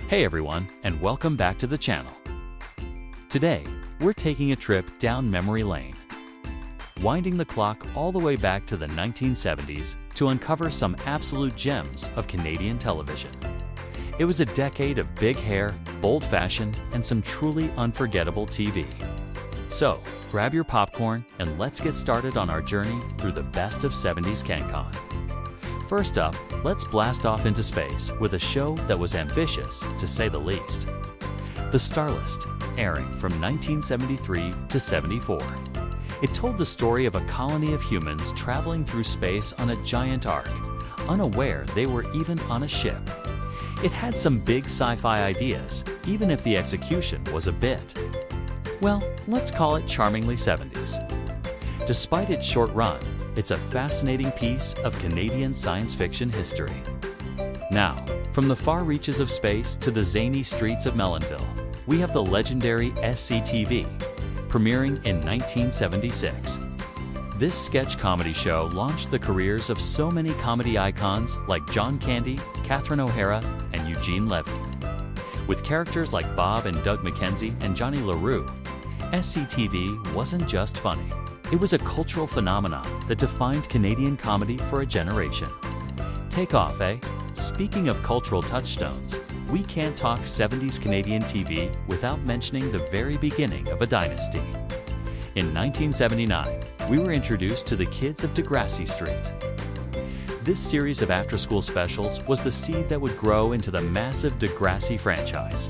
Hey everyone, and welcome back to the channel. Today, we're taking a trip down memory lane, winding the clock all the way back to the 1970s to uncover some absolute gems of Canadian television. It was a decade of big hair, bold fashion, and some truly unforgettable TV. So, grab your popcorn and let's get started on our journey through the best of 70s CanCon. First up, let's blast off into space with a show that was ambitious, to say the least. The Starlist, airing from 1973 to 74. It told the story of a colony of humans traveling through space on a giant ark, unaware they were even on a ship. It had some big sci-fi ideas, even if the execution was a bit, well, let's call it charmingly 70s. Despite its short run, it's a fascinating piece of Canadian science fiction history. Now, from the far reaches of space to the zany streets of Melonville, we have the legendary SCTV, premiering in 1976. This sketch comedy show launched the careers of so many comedy icons like John Candy, Catherine O'Hara, and Eugene Levy. With characters like Bob and Doug McKenzie and Johnny LaRue, SCTV wasn't just funny. It was a cultural phenomenon that defined Canadian comedy for a generation. Take off, eh? Speaking of cultural touchstones, we can't talk 70s Canadian TV without mentioning the very beginning of a dynasty. In 1979, we were introduced to the Kids of Degrassi Street. This series of after-school specials was the seed that would grow into the massive Degrassi franchise.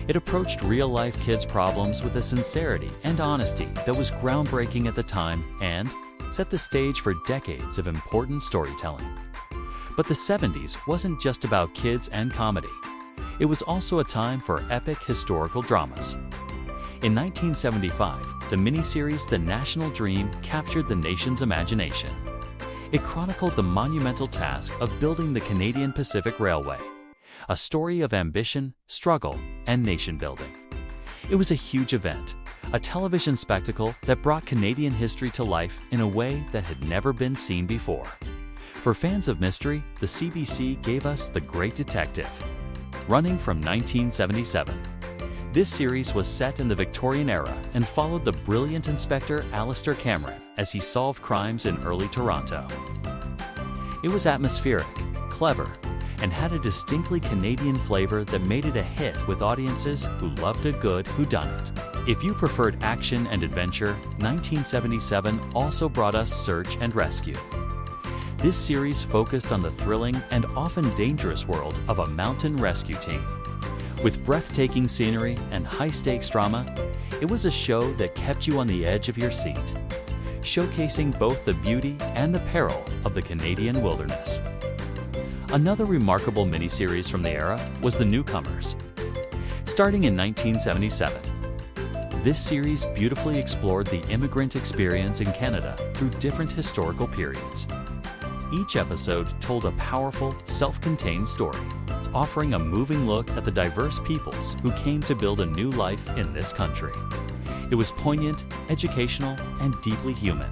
It approached real-life kids' problems with a sincerity and honesty that was groundbreaking at the time and set the stage for decades of important storytelling. But the 70s wasn't just about kids and comedy. It was also a time for epic historical dramas. In 1975, the miniseries The National Dream captured the nation's imagination. It chronicled the monumental task of building the Canadian Pacific Railway, a story of ambition, struggle, and nation-building. It was a huge event, a television spectacle that brought Canadian history to life in a way that had never been seen before. For fans of mystery, the CBC gave us The Great Detective, running from 1977. This series was set in the Victorian era and followed the brilliant Inspector Alistair Cameron as he solved crimes in early Toronto. It was atmospheric, clever, and had a distinctly Canadian flavor that made it a hit with audiences who loved a good whodunit. If you preferred action and adventure, 1977 also brought us Search and Rescue. This series focused on the thrilling and often dangerous world of a mountain rescue team. With breathtaking scenery and high-stakes drama, it was a show that kept you on the edge of your seat, showcasing both the beauty and the peril of the Canadian wilderness. Another remarkable miniseries from the era was The Newcomers. Starting in 1977, this series beautifully explored the immigrant experience in Canada through different historical periods. Each episode told a powerful, self-contained story, offering a moving look at the diverse peoples who came to build a new life in this country. It was poignant, educational, and deeply human.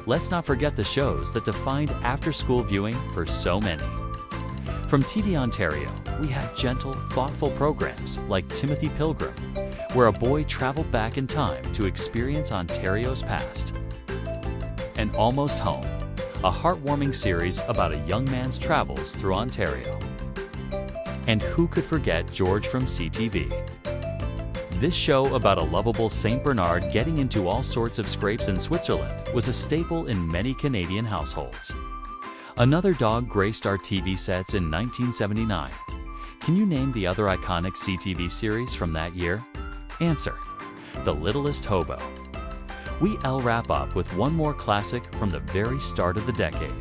Let's not forget the shows that defined after-school viewing for so many. From TV Ontario, we had gentle, thoughtful programs like Timothy Pilgrim, where a boy traveled back in time to experience Ontario's past. And Almost Home, a heartwarming series about a young man's travels through Ontario. And who could forget George from CTV? This show about a lovable St. Bernard getting into all sorts of scrapes in Switzerland was a staple in many Canadian households. Another dog graced our TV sets in 1979. Can you name the other iconic CTV series from that year? Answer: The Littlest Hobo. We'll wrap up with one more classic from the very start of the decade.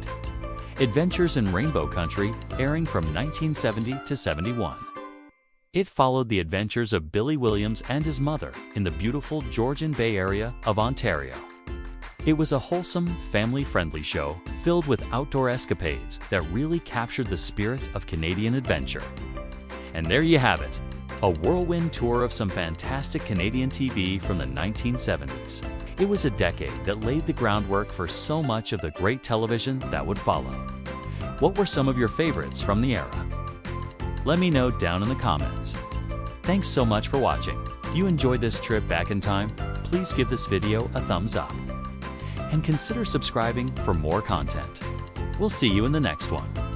Adventures in Rainbow Country, airing from 1970 to 71. It followed the adventures of Billy Williams and his mother in the beautiful Georgian Bay area of Ontario. It was a wholesome, family-friendly show filled with outdoor escapades that really captured the spirit of Canadian adventure. And there you have it, a whirlwind tour of some fantastic Canadian TV from the 1970s. It was a decade that laid the groundwork for so much of the great television that would follow. What were some of your favorites from the era? Let me know down in the comments. Thanks so much for watching. If you enjoyed this trip back in time, please give this video a thumbs up. And consider subscribing for more content. We'll see you in the next one.